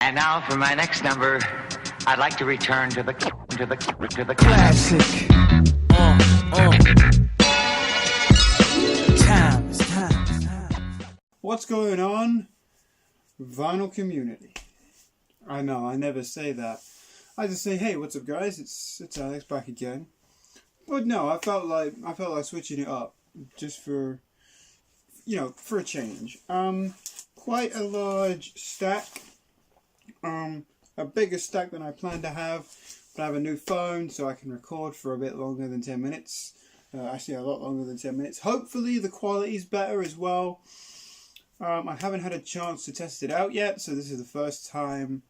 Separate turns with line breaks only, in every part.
And now for my next number, I'd like to return to the
classic. Time.
What's going on, vinyl community? I know I never say that. I just say, hey, what's up, guys? It's Alex back again. But no, I felt like switching it up just for a change. Quite a large stack. A bigger stack than I planned to have. But I have a new phone, so I can record for a bit longer than 10 minutes. Actually, a lot longer than 10 minutes. Hopefully, the quality's better as well. I haven't had a chance to test it out yet, so this is the first time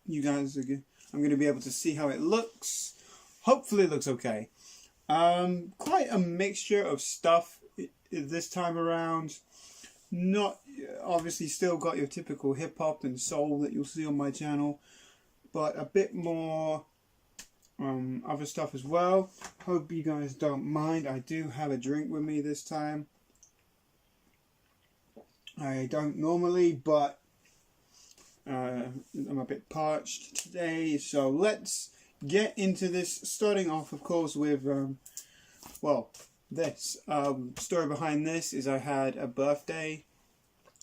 I'm going to be able to see how it looks. Hopefully, it looks okay. Quite a mixture of stuff this time around. Not obviously still got your typical hip hop and soul that you'll see on my channel, but a bit more other stuff as well. Hope you guys don't mind. I do have a drink with me this time. I don't normally, but I'm a bit parched today, so let's get into this. Starting off, of course, with this story behind this is I had a birthday,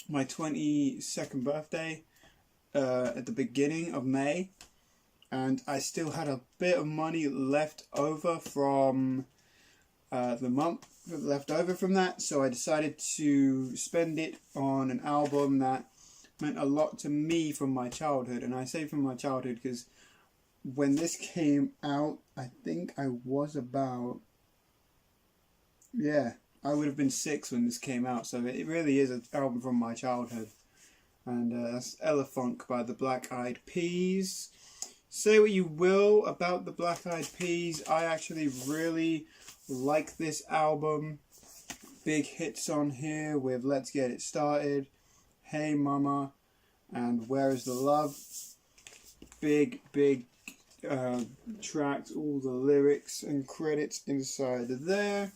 my 22nd birthday, at the beginning of May, and I still had a bit of money left over from the month left over from that, so I decided to spend it on an album that meant a lot to me from my childhood. And I say from my childhood because when this came out, I think I was about, I would have been 6 when this came out, so it really is an album from my childhood. And that's Elephunk by the Black Eyed Peas. Say what you will about the Black Eyed Peas, I actually really like this album. Big hits on here with Let's Get It Started, Hey Mama, and Where Is the Love. Big tracks, all the lyrics and credits inside of there.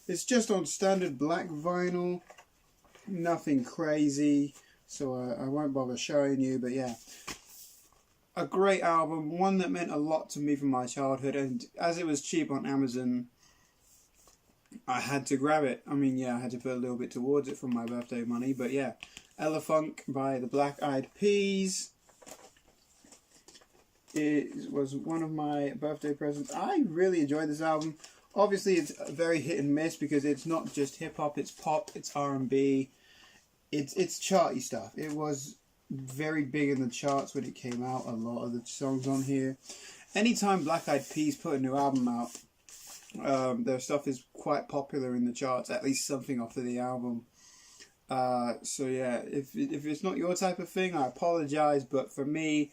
It's just on standard black vinyl, nothing crazy, so I won't bother showing you, but yeah. A great album, one that meant a lot to me from my childhood, and as it was cheap on Amazon, I had to grab it. I mean, I had to put a little bit towards it from my birthday money, but yeah. Elephunk by the Black Eyed Peas. It was one of my birthday presents. I really enjoyed this album. Obviously, it's very hit and miss because it's not just hip-hop, it's pop, it's R&B. It's charty stuff. It was very big in the charts when it came out, a lot of the songs on here. Anytime Black Eyed Peas put a new album out, their stuff is quite popular in the charts, at least something off of the album. So yeah, if it's not your type of thing, I apologize, but for me,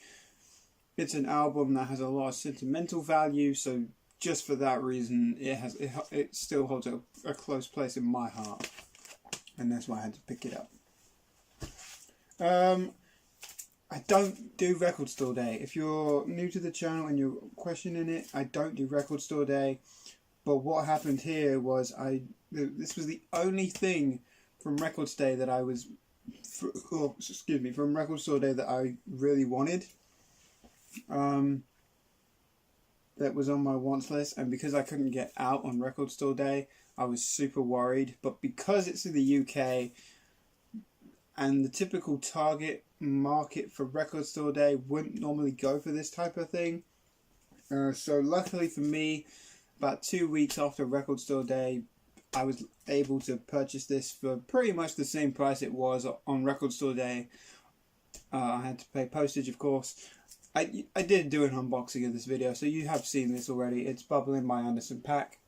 it's an album that has a lot of sentimental value, so just for that reason, it still holds a close place in my heart, and that's why I had to pick it up. I don't do Record Store Day. If you're new to the channel and you're questioning it, I don't do Record Store Day. But what happened here was this was the only thing from Record Store Day that from Record Store Day that I really wanted. That was on my wants list, and because I couldn't get out on Record Store Day, I was super worried. But because it's in the UK, and the typical target market for Record Store Day wouldn't normally go for this type of thing. So luckily for me, about 2 weeks after Record Store Day, I was able to purchase this for pretty much the same price it was on Record Store Day. I had to pay postage, of course. I did do an unboxing of this video, so you have seen this already. It's Bubbling by Anderson .Paak.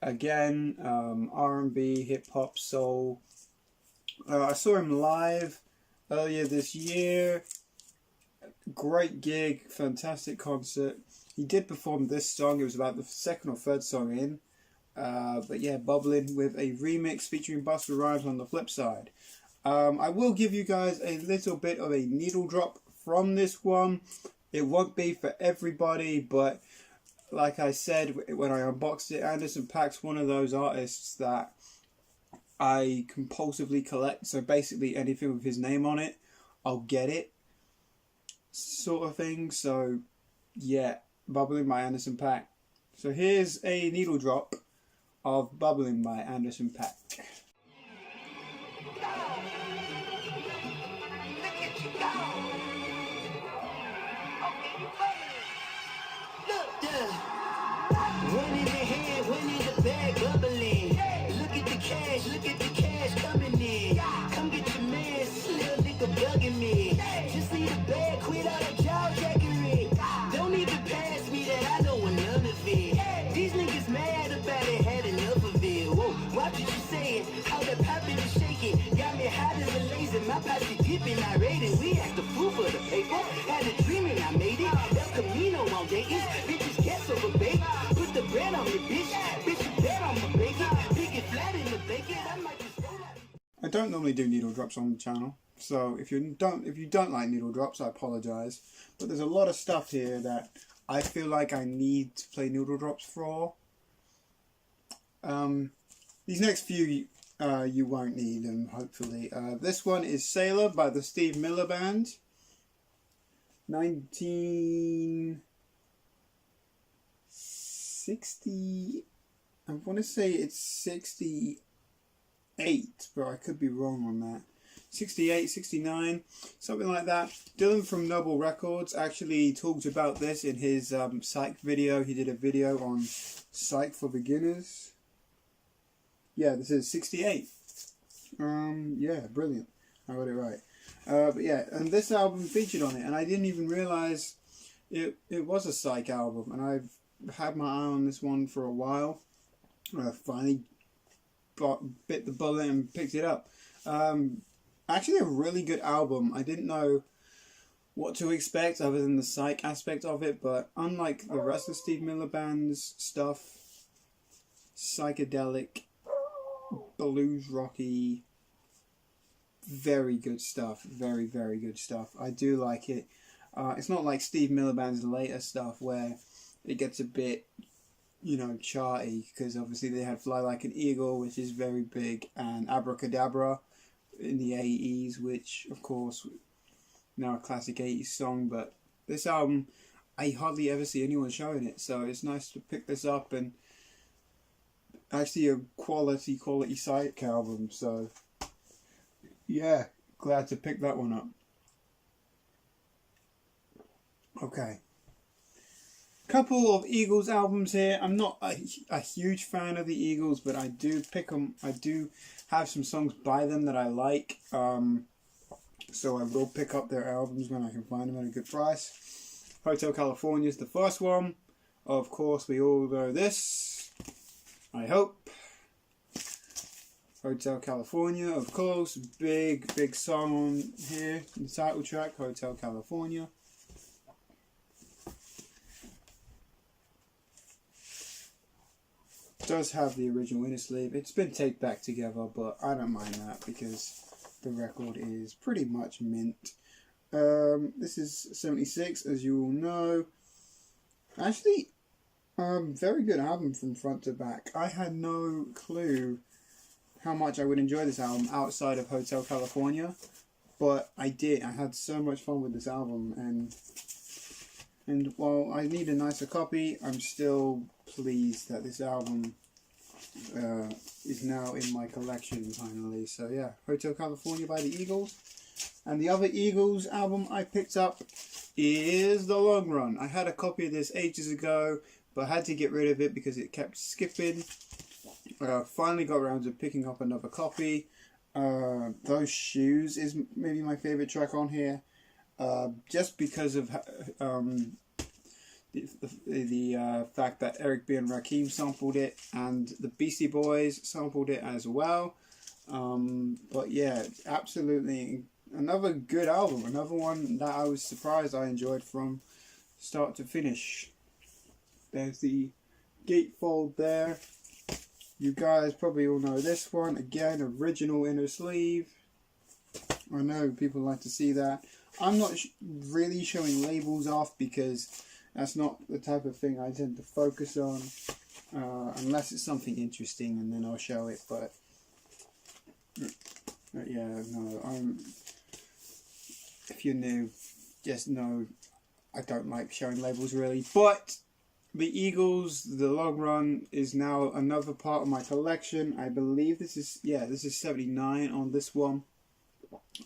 Again, R&B, hip-hop, soul. I saw him live earlier this year. Great gig, fantastic concert. He did perform this song. It was about the second or third song in. But yeah, Bubbling with a remix featuring Busta Rhymes on the flip side. I will give you guys a little bit of a needle drop from this one. It won't be for everybody, but like I said when I unboxed it, Anderson .Paak's one of those artists that I compulsively collect. So basically anything with his name on it, I'll get it. sort of thing. So yeah, Bubbling by Anderson .Paak. So here's a needle drop of Bubbling by Anderson .Paak.
One in the hand, one in the bag, bubbling. Look at the cash coming in. Come get your man, little nigga bugging me. Just leave the bag, quit all the jaw jackery. Don't even pass me that, I don't want none of it. These niggas mad about it, had enough of it. Whoa, watch what you saying, how the poppin' is shaking. Got me hot as a laser, my posse dipping, I rated. We act the fool for the paper, had a dream and I made it. El Camino on Dayton, bitches cats over bacon. Put the bread on me, bitch you bet on my bacon. Big it flat in the bacon, I might just roll out.
I don't normally do needle drops on the channel, so if you don't like needle drops, I apologise. But there's a lot of stuff here that I feel like I need to play needle drops for. These next few you won't need them, hopefully. This one is Sailor by the Steve Miller Band. 1960, I want to say it's 68, but I could be wrong on that. 68, 69, something like that. Dylan from Noble Records actually talked about this in his Psych video. He did a video on Psych for Beginners. Yeah, this is 68. Yeah, brilliant. I got it right. But yeah, and this album featured on it, and I didn't even realise it was a Psych album, and I've had my eye on this one for a while. I finally bit the bullet and picked it up. Actually a really good album. I didn't know what to expect other than the Psych aspect of it, but unlike the rest of Steve Miller Band's stuff, psychedelic, blues rocky, very good stuff. Very, very good stuff. I do like it. It's not like Steve Miller Band's later stuff where it gets a bit, you know, charty, because obviously they had Fly Like an Eagle, which is very big, and Abracadabra in the 80s, which of course now a classic 80s song. But this album, I hardly ever see anyone showing it, so it's nice to pick this up, and actually a quality Psych album, so yeah, glad to pick that one up. Okay, couple of Eagles albums here. I'm not a huge fan of the Eagles, but I do pick them. I do have some songs by them that I like, so I will pick up their albums when I can find them at a good price. Hotel California is the first one. Of course, we all know this, I hope. Hotel California, of course, big song on here, the title track, Hotel California. Does have the original inner sleeve. It's been taped back together, but I don't mind that because the record is pretty much mint. This is 76, as you all know. Actually, very good album from front to back. I had no clue how much I would enjoy this album outside of Hotel California, but I did. I had so much fun with this album, and while I need a nicer copy, I'm still pleased that this album is now in my collection finally. So yeah, Hotel California by the Eagles. And the other Eagles album I picked up is The Long Run. I had a copy of this ages ago, but I had to get rid of it because it kept skipping. Finally got around to picking up another copy. Those Shoes is maybe my favourite track on here. Just because of the fact that Eric B. and Rakim sampled it, and the Beastie Boys sampled it as well. But yeah, absolutely another good album. Another one that I was surprised I enjoyed from start to finish. There's the gatefold there. You guys probably all know this one. Again, original inner sleeve. I know people like to see that. I'm not really showing labels off because that's not the type of thing I tend to focus on. Unless it's something interesting, and then I'll show it. But yeah, no. If you're new, just know I don't like showing labels really. But the Eagles, The Long Run, is now another part of my collection. I believe this is 79 on this one.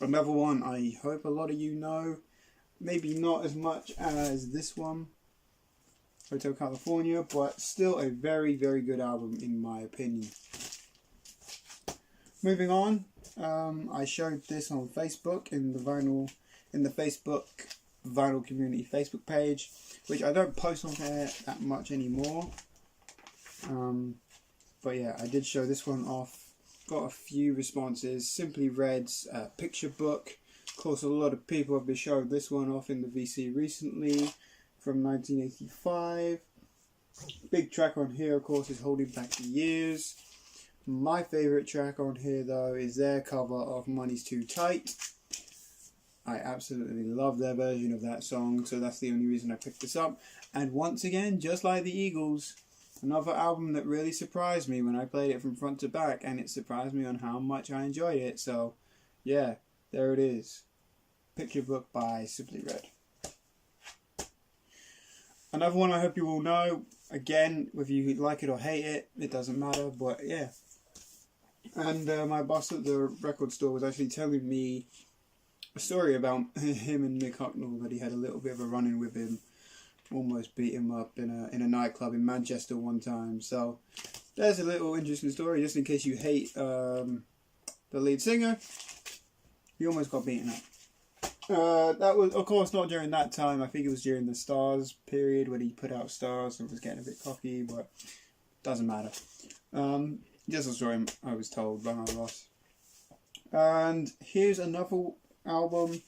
Another one I hope a lot of you know. Maybe not as much as this one, Hotel California, but still a very, very good album in my opinion. Moving on, I showed this on Facebook in the Facebook Vinyl Community Facebook page, which I don't post on there that much anymore. But yeah, I did show this one off. Got a few responses. Simply Red's picture book. Of course, a lot of people have been showing this one off in the VC recently, from 1985. Big track on here, of course, is Holding Back the Years. My favourite track on here, though, is their cover of Money's Too Tight. I absolutely love their version of that song, so that's the only reason I picked this up. And once again, just like the Eagles, another album that really surprised me when I played it from front to back, and it surprised me on how much I enjoyed it. So, yeah, there it is. Picture Book by Simply Red. Another one I hope you all know, again, whether you like it or hate it, it doesn't matter, but yeah. And my boss at the record store was actually telling me a story about him and Mick Hucknall, that he had a little bit of a run-in with him, almost beat him up in a nightclub in Manchester one time. So there's a little interesting story, just in case you hate the lead singer. He almost got beaten up. That was, of course, not during that time. I think it was during the Stars period when he put out Stars and was getting a bit cocky, but doesn't matter. Just a story I was told by my boss. And here's another album,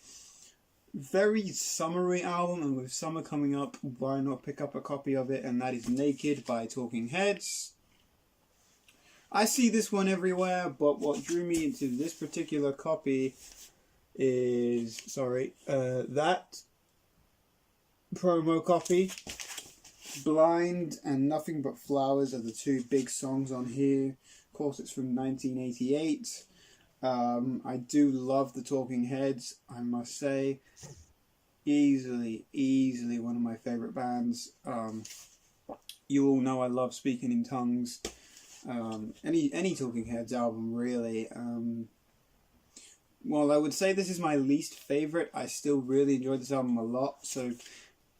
very summery album, and with summer coming up, why not pick up a copy of it? And that is Naked by Talking Heads. I see this one everywhere, but what drew me into this particular copy is, that promo copy. Blind and Nothing But Flowers are the two big songs on here. Of course, it's from 1988. I do love the Talking Heads, I must say. Easily one of my favourite bands. You all know I love Speaking in Tongues. Any Talking Heads album, really. While I would say this is my least favourite, I still really enjoyed this album a lot. So,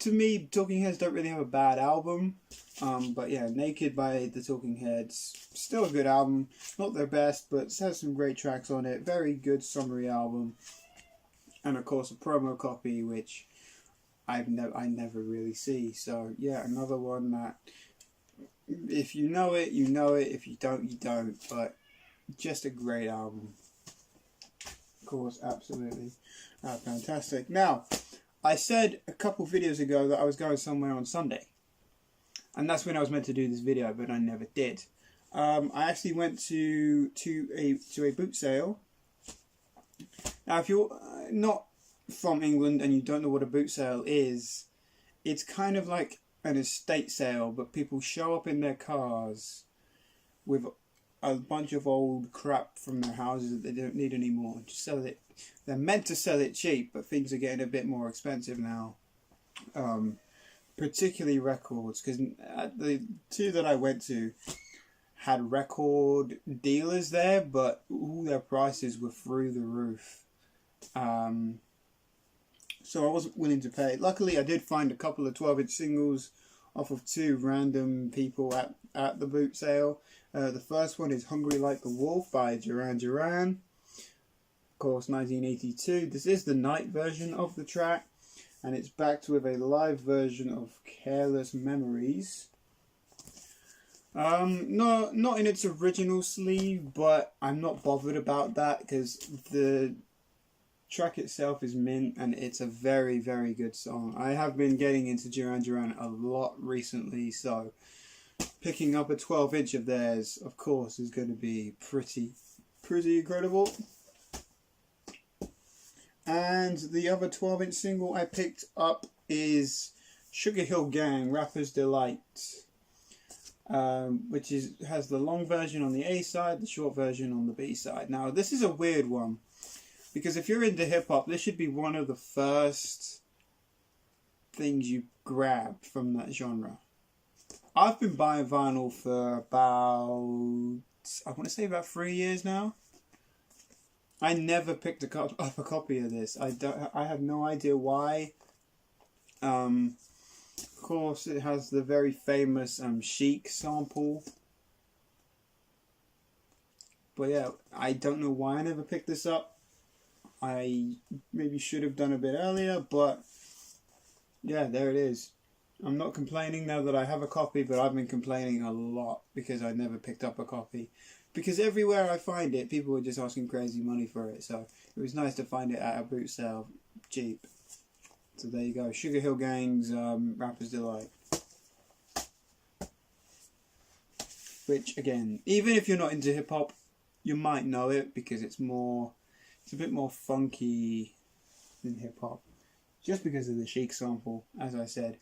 to me, Talking Heads don't really have a bad album. But yeah, Naked by the Talking Heads, still a good album. Not their best, but it has some great tracks on it. Very good summary album. And of course, a promo copy, which I never really see. So yeah, another one that, if you know it, you know it. If you don't, you don't. But just a great album. Of course, absolutely fantastic. Now, I said a couple videos ago that I was going somewhere on Sunday, and that's when I was meant to do this video, but I never did. I actually went to a boot sale. Now, if you're not from England and you don't know what a boot sale is, it's kind of like an estate sale, but people show up in their cars with a bunch of old crap from their houses that they don't need anymore. Just sell it. They're meant to sell it cheap, but things are getting a bit more expensive now. Particularly records, because the two that I went to had record dealers there, but all their prices were through the roof. So I wasn't willing to pay. Luckily, I did find a couple of 12-inch singles off of two random people at the boot sale. The first one is Hungry Like the Wolf by Duran Duran. Of course, 1982. This is the night version of the track, and it's backed with a live version of Careless Memories. Not in its original sleeve, but I'm not bothered about that because the track itself is mint and it's a very, very good song. I have been getting into Duran Duran a lot recently, so picking up a 12-inch of theirs, of course, is going to be pretty incredible. And the other 12-inch single I picked up is Sugar Hill Gang, Rapper's Delight, which has the long version on the A side, the short version on the B side. Now, this is a weird one, because if you're into hip-hop, this should be one of the first things you grab from that genre. I've been buying vinyl for about, I want to say about 3 years now. I never picked up a copy of this. I have no idea why. Of course, it has the very famous Chic sample. But yeah, I don't know why I never picked this up. I maybe should have done a bit earlier, but yeah, there it is. I'm not complaining now that I have a copy, but I've been complaining a lot because I never picked up a copy. Because everywhere I find it, people were just asking crazy money for it. So it was nice to find it at a boot sale, cheap. So there you go, Sugar Hill Gang's Rapper's Delight. Which again, even if you're not into hip hop, you might know it because it's a bit more funky than hip hop. Just because of the Chic sample, as I said.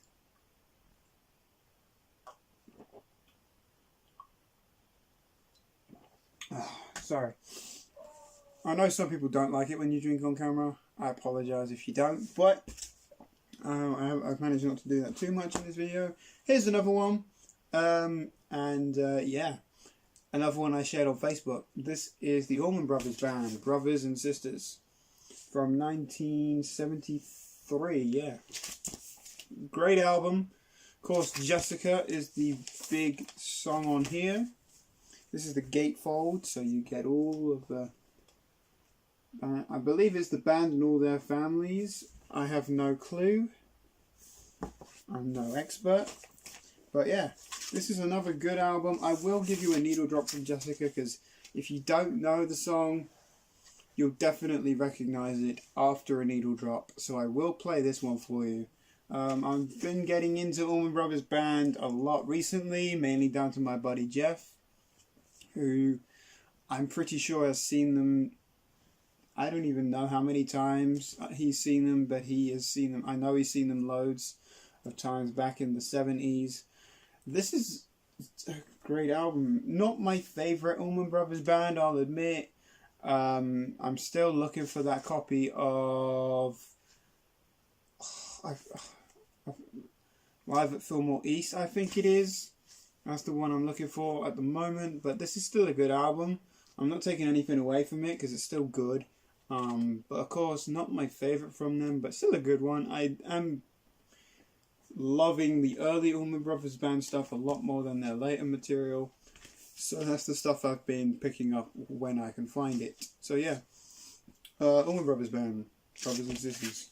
Oh, sorry. I know some people don't like it when you drink on camera. I apologise if you don't, but I've managed not to do that too much in this video. Here's another one, yeah, another one I shared on Facebook. This is the Allman Brothers Band, Brothers and Sisters, from 1973. Yeah, great album. Of course, Jessica is the big song on here. This is the gatefold, so you get all of the... I believe it's the band and all their families. I have no clue. I'm no expert. But yeah, this is another good album. I will give you a needle drop from Jessica, because if you don't know the song, you'll definitely recognise it after a needle drop. So I will play this one for you. I've been getting into Allman Brothers Band a lot recently, mainly down to my buddy Jeff, who I'm pretty sure has seen them. I don't even know how many times he's seen them, but he has seen them. I know he's seen them loads of times back in the 70s. This is a great album. Not my favourite Allman Brothers Band, I'll admit. I'm still looking for that copy of Live at Fillmore East, I think it is. That's the one I'm looking for at the moment. But this is still a good album. I'm not taking anything away from it because it's still good. But of course, not my favourite from them, but still a good one. I am loving the early Allman Brothers Band stuff a lot more than their later material. So that's the stuff I've been picking up when I can find it. So yeah, Allman Brothers Band, Brothers and Sisters.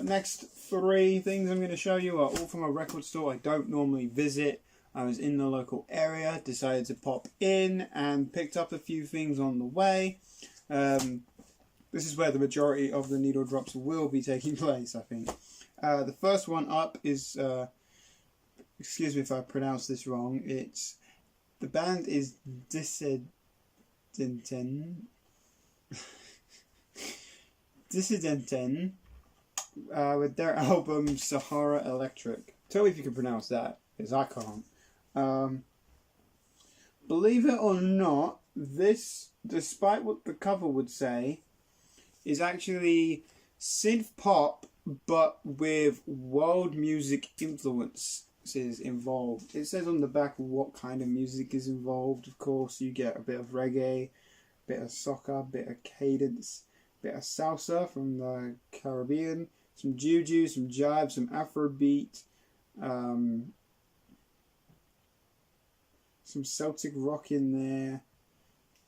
Next three things I'm going to show you are all from a record store I don't normally visit. I was in the local area, decided to pop in and picked up a few things on the way. This is where the majority of the needle drops will be taking place, I think. The first one up is, excuse me if I pronounce this wrong, the band is Dissidenten. Dissidenten. With their album Sahara Electric. Tell me if you can pronounce that, because I can't. Believe it or not, this, despite what the cover would say, is actually synth pop, but with world music influences involved. It says on the back what kind of music is involved. Of course, you get a bit of reggae, a bit of soca, a bit of cadence, a bit of salsa from the Caribbean, some juju, some jive, some Afrobeat, some Celtic rock in there.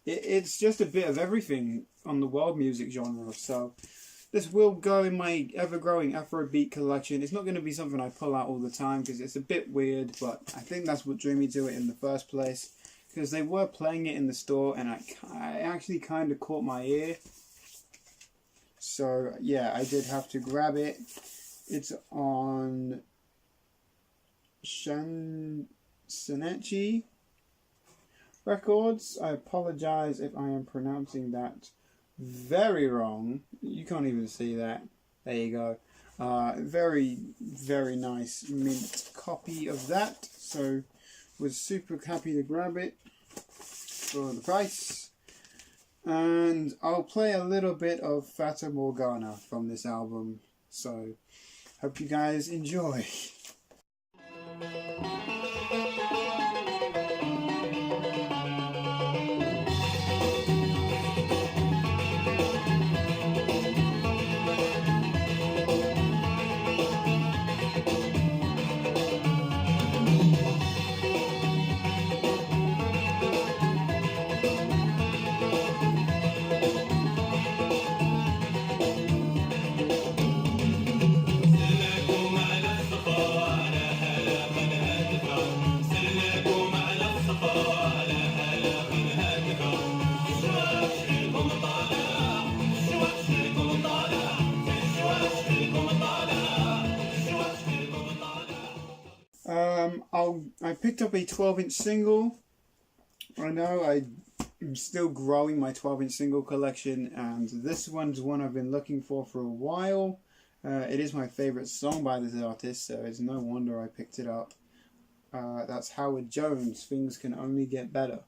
It's just a bit of everything on the world music genre. So This will go in my ever-growing Afrobeat collection. It's not going to be something I pull out all the time because it's a bit weird, but I think that's what drew me to it in the first place. Because they were playing it in the store and I actually kind of caught my ear. So yeah, I did have to grab it. It's on Shansenechi Records. I apologize if I am pronouncing that very wrong. You can't even see that. There you go. Very, very nice mint copy of that. So was super happy to grab it for the price. And I'll play a little bit of Fata Morgana from this album. So hope you guys enjoy. I picked up a 12-inch single. I know I'm still growing my 12-inch single collection, and this one's one I've been looking for a while. It is my favorite song by this artist, so it's no wonder I picked it up. That's Howard Jones, Things Can Only Get Better.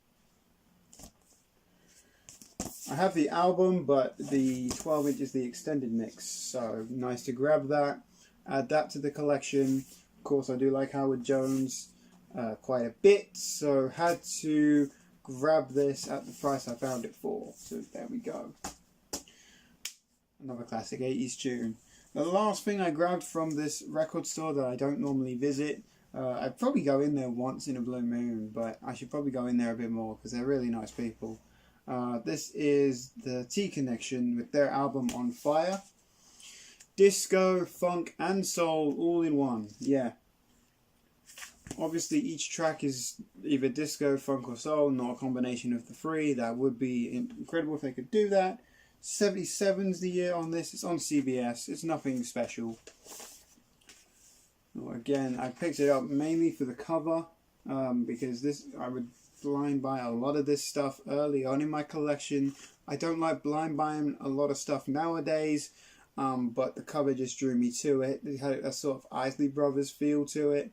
I have the album, but the 12-inch is the extended mix, so nice to grab that, add that to the collection. Of course, I do like Howard Jones quite a bit, so had to grab this at the price I found it for. So there we go. Another classic 80s tune. The last thing I grabbed from this record store that I don't normally visit, I'd probably go in there once in a blue moon, but I should probably go in there a bit more because they're really nice people. This is the T Connection with their album On Fire. Disco, funk and soul all in one. Yeah. Obviously each track is either disco, funk or soul, not a combination of the three. That would be incredible if they could do that. 77's the year on this. It's on CBS. It's nothing special. Again, I picked it up mainly for the cover because I would blind buy a lot of this stuff early on in my collection. I don't like blind buying a lot of stuff nowadays, but the cover just drew me to it. It had a sort of Isley Brothers feel to it.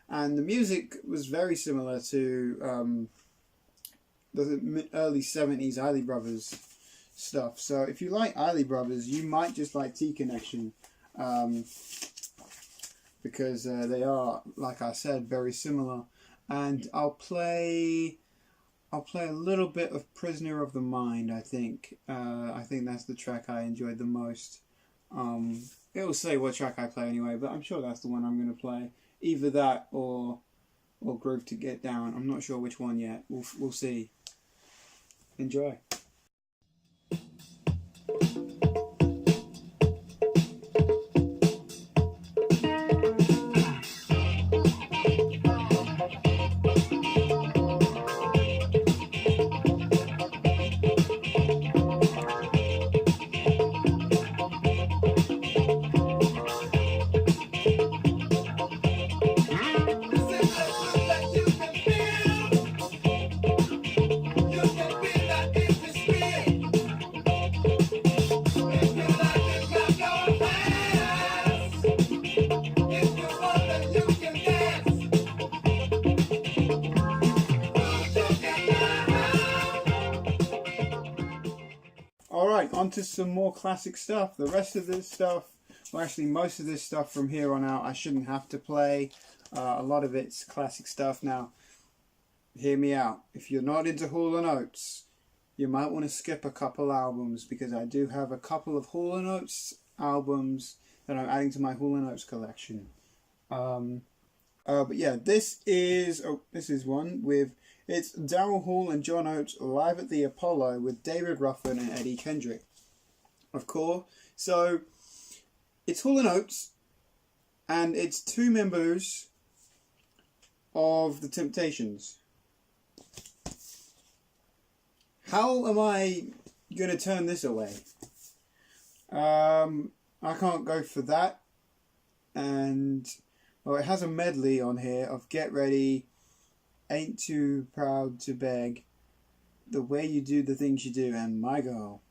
And the music was very similar to the early 70s Isley Brothers stuff. So if you like Isley Brothers, you might just like T Connection. Because they are, like I said, very similar. And I'll play a little bit of Prisoner of the Mind, I think. I think that's the track I enjoyed the most. It'll say what track I play anyway, but I'm sure that's the one I'm going to play. Either that or Groove to Get Down. I'm not sure which one yet. We'll see. Enjoy. Alright, on to some more classic stuff. The rest of this stuff, well actually most of this stuff from here on out I shouldn't have to play. A lot of it's classic stuff. Now, hear me out. If you're not into Hall & Oates, you might want to skip a couple albums because I do have a couple of Hall & Oates albums that I'm adding to my Hall & Oates collection. But yeah, this is one with, it's Daryl Hall and John Oates live at the Apollo with David Ruffin and Eddie Kendrick. Of course, So it's Hall & Oates, and it's two members of the Temptations. How am I going to turn this away? I can't go for that. And, well, it has a medley on here of Get Ready, Ain't Too Proud to Beg, The Way You Do the Things You Do, and My Girl.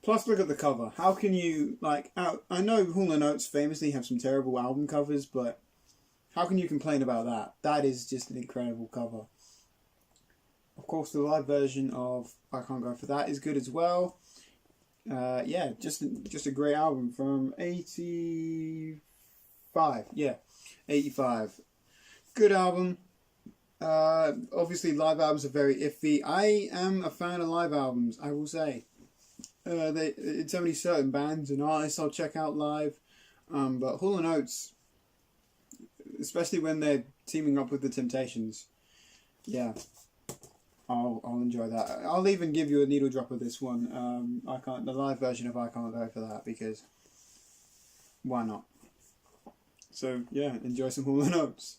Plus, look at the cover. How can you, like, I know Hall & Oates famously have some terrible album covers, but how can you complain about that? That is just an incredible cover. Of course, the live version of I Can't Go For That is good as well. Yeah, just a great album from 85. Yeah, 85. Good album. Obviously, live albums are very iffy. I am a fan of live albums, I will say. It's only certain bands and artists I'll check out live. But Hall & Oates, especially when they're teaming up with the Temptations, yeah, I'll enjoy that. I'll even give you a needle drop of this one. The live version of I Can't Go For That, because why not? So yeah, enjoy some Hall & Oates.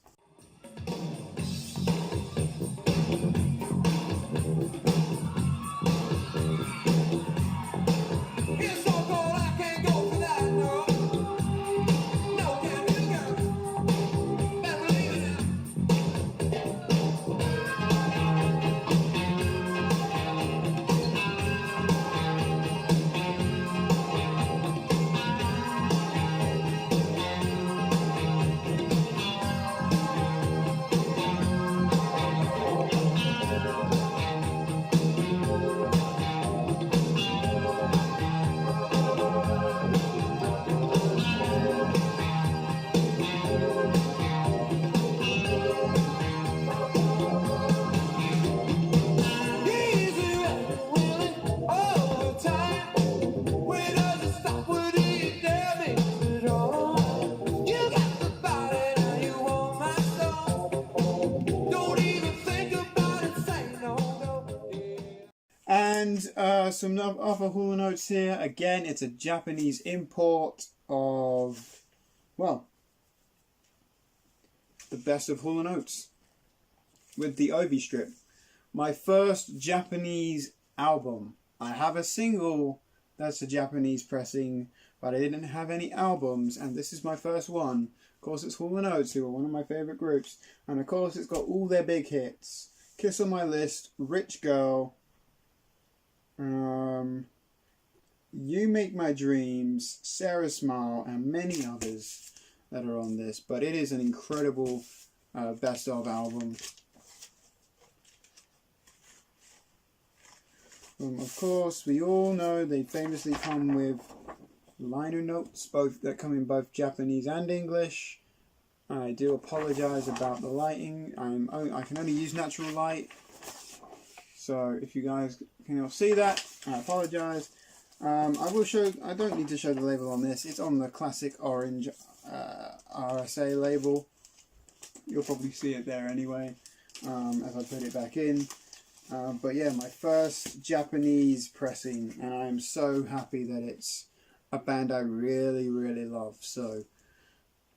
And some other Hall & Oates here. Again, it's a Japanese import of, well, the best of Hall & Oates with the Ovi strip. My first Japanese album. I have a single that's a Japanese pressing, but I didn't have any albums, and this is my first one. Of course, it's Hall & Oates, who are one of my favourite groups, and of course, it's got all their big hits. Kiss on My List, Rich Girl, You Make My Dreams, Sarah Smile, and many others that are on this. But it is an incredible best of album. Of course, we all know they famously come with liner notes, both that come in both Japanese and English. I do apologise about the lighting. I can only use natural light, so if you guys cannot see that, I apologise. I will show. I don't need to show the label on this. It's on the classic orange RSA label. You'll probably see it there anyway, as I put it back in. But yeah, my first Japanese pressing, and I'm so happy that it's a band I really, really love. So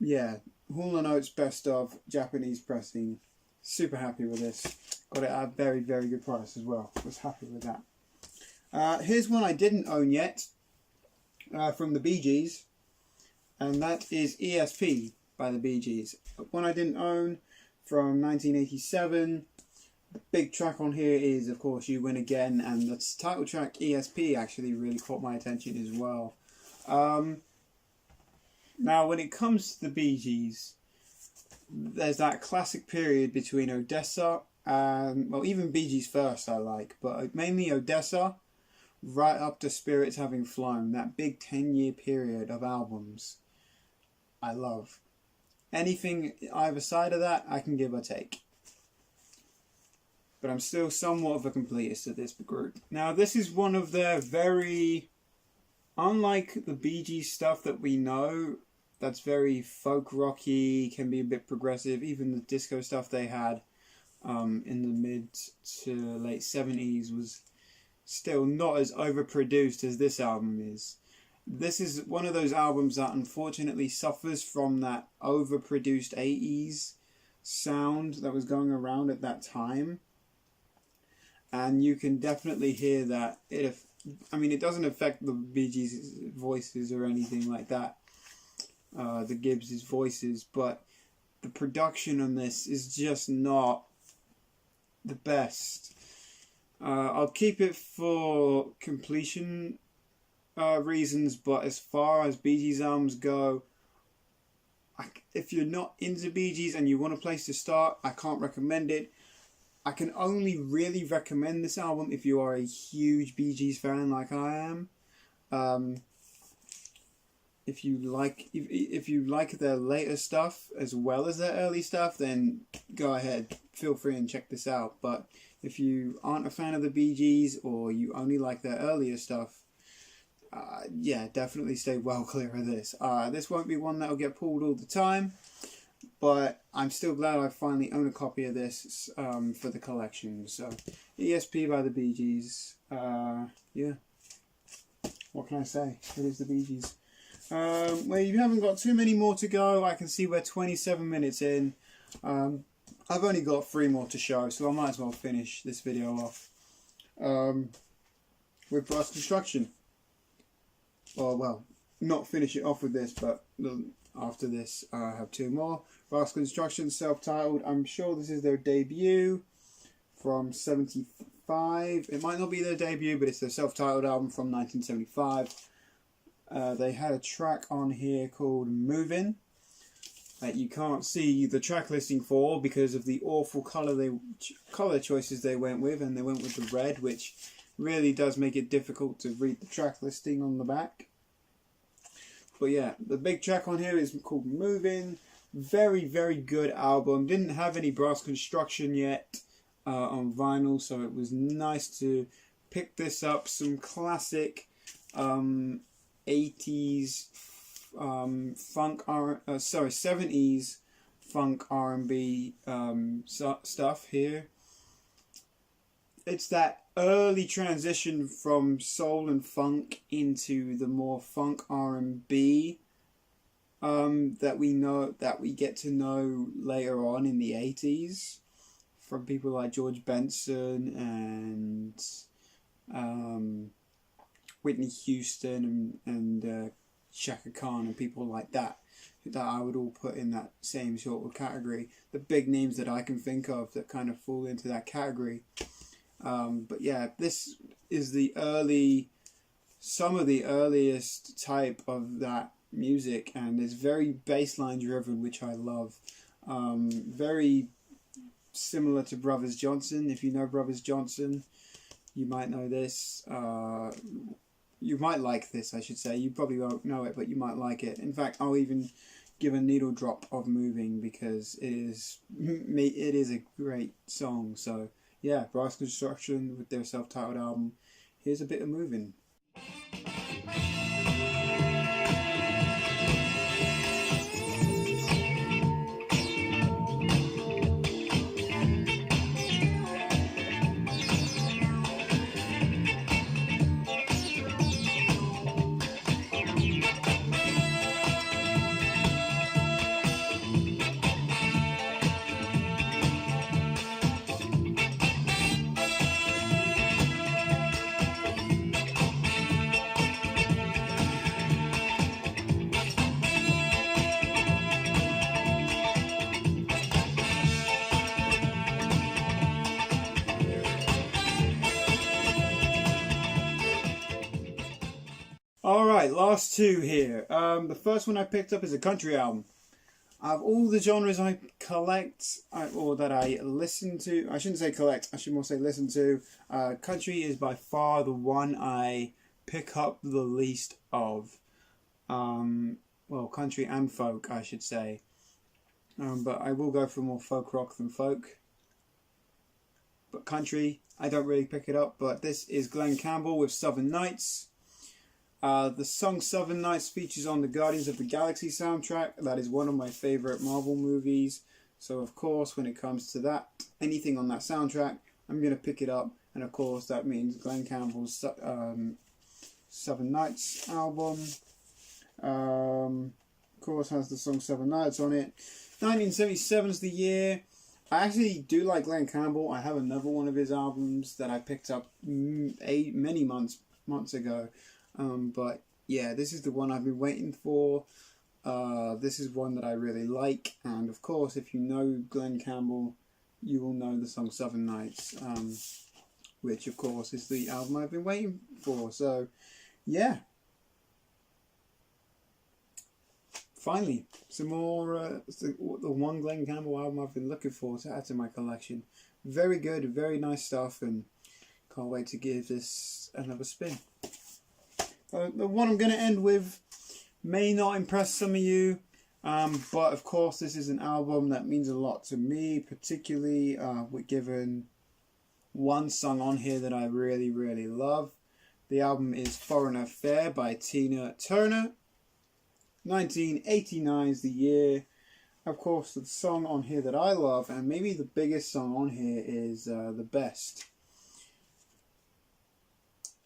yeah, Hall & Oates best of Japanese pressing. Super happy with this. Got it at a very, very good price as well. Was happy with that. Here's one I didn't own yet, from the Bee Gees, and that is ESP by the Bee Gees. One I didn't own, from 1987. The big track on here is, of course, You Win Again, and the title track, ESP, actually really caught my attention as well. Now, when it comes to the Bee Gees, there's that classic period between Odessa and, well, even Bee Gees first I like, but mainly Odessa, right up to Spirits Having Flown, that big 10-year period of albums I love. Anything either side of that, I can give or take. But I'm still somewhat of a completist of this group. Now, this is one of their very, unlike the Bee Gees stuff that we know, that's very folk rocky, can be a bit progressive. Even the disco stuff they had in the mid to late 70s was still not as overproduced as this album is. This is one of those albums that unfortunately suffers from that overproduced 80s sound that was going around at that time. And you can definitely hear that. It doesn't affect the Bee Gees' voices or anything like that, the Gibbs' voices, but the production on this is just not the best. I'll keep it for completion reasons, but as far as Bee Gees albums go, if you're not into Bee Gees and you want a place to start, I can't recommend it. I can only really recommend this album if you are a huge Bee Gees fan like I am. If you like their later stuff as well as their early stuff, then go ahead, feel free and check this out. But if you aren't a fan of the Bee Gees or you only like their earlier stuff, definitely stay well clear of this. This won't be one that'll get pulled all the time, but I'm still glad I finally own a copy of this for the collection. So, ESP by the Bee Gees. What can I say? It is the Bee Gees. Well, you haven't got too many more to go. I can see we're 27 minutes in. I've only got 3 more to show, so I might as well finish this video off with Brass Construction. Well, not finish it off with this, but after this I have 2 more. Brass Construction, self-titled. I'm sure this is their debut from 75. It might not be their debut, but it's their self-titled album from 1975. They had a track on here called Movin' that you can't see the track listing for because of the awful colour choices they went with, and they went with the red, which really does make it difficult to read the track listing on the back. But yeah, the big track on here is called Movin'. Very, very good album. Didn't have any Brass Construction yet on vinyl, so it was nice to pick this up. Some classic 80s funk 70s funk R&B stuff here. It's that early transition from soul and funk into the more funk R&B that we get to know later on in the 80s from people like George Benson and Whitney Houston and Chaka Khan and people like that I would all put in that same sort of category. The big names that I can think of that kind of fall into that category. But yeah, this is some of the earliest type of that music, and it's very bassline driven, which I love. Very similar to Brothers Johnson. If you know Brothers Johnson, you might know this. You might like this, I should say. You probably won't know it, but you might like it. In fact, I'll even give a needle drop of Moving because it is a great song. So yeah, Brass Construction with their self-titled album. Here's a bit of Moving. Alright, last 2 here. The first one I picked up is a country album. Of all the genres I collect, or that I listen to, I shouldn't say collect, I should more say listen to, country is by far the one I pick up the least of. Well, country and folk, I should say. But I will go for more folk rock than folk. But country, I don't really pick it up. But this is Glen Campbell with Southern Nights. The song Southern Nights features on the Guardians of the Galaxy soundtrack. That is one of my favourite Marvel movies. So of course, when it comes to that, anything on that soundtrack, I'm going to pick it up and of course that means Glen Campbell's Southern Nights album. Of course has the song Southern Nights on it. 1977 is the year. I actually do like Glen Campbell. I have another one of his albums that I picked up many months ago. But yeah, this is the one I've been waiting for. This is one that I really like, and of course, if you know Glen Campbell, you will know the song Southern Nights, which of course is the album I've been waiting for. So, yeah. Finally, some more, the one Glen Campbell album I've been looking for to add to my collection. Very good, very nice stuff, and can't wait to give this another spin. The one I'm going to end with may not impress some of you, but of course this is an album that means a lot to me, particularly given one song on here that I really, really love. The album is Foreign Affair by Tina Turner. 1989 is the year. Of course, the song on here that I love, and maybe the biggest song on here, is The Best,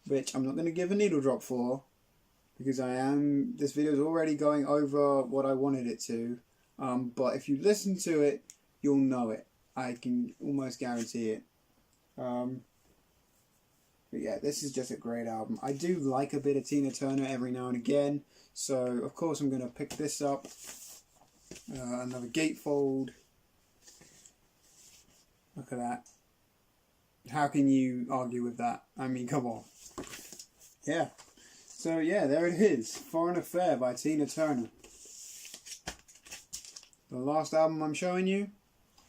which I'm not going to give a needle drop for, because this video is already going over what I wanted it to, but if you listen to it, you'll know it. I can almost guarantee it. But yeah, this is just a great album. I do like a bit of Tina Turner every now and again, so of course I'm going to pick this up. Another gatefold. Look at that. How can you argue with that? I mean, come on. Yeah. So yeah, there it is. Foreign Affair by Tina Turner. The last album I'm showing you.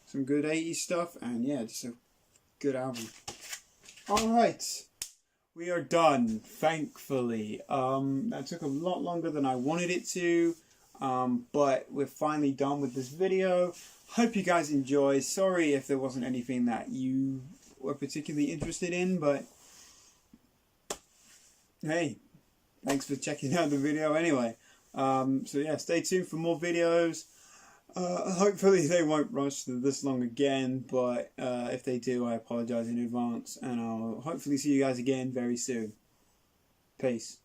Some good 80s stuff, and yeah, just a good album. Alright. We are done, thankfully. That took a lot longer than I wanted it to, but we're finally done with this video. Hope you guys enjoyed. Sorry if there wasn't anything that you were particularly interested in, but hey, thanks for checking out the video anyway. So yeah, stay tuned for more videos. Hopefully they won't rush this long again, but if they do, I apologize in advance, and I'll hopefully see you guys again very soon. Peace.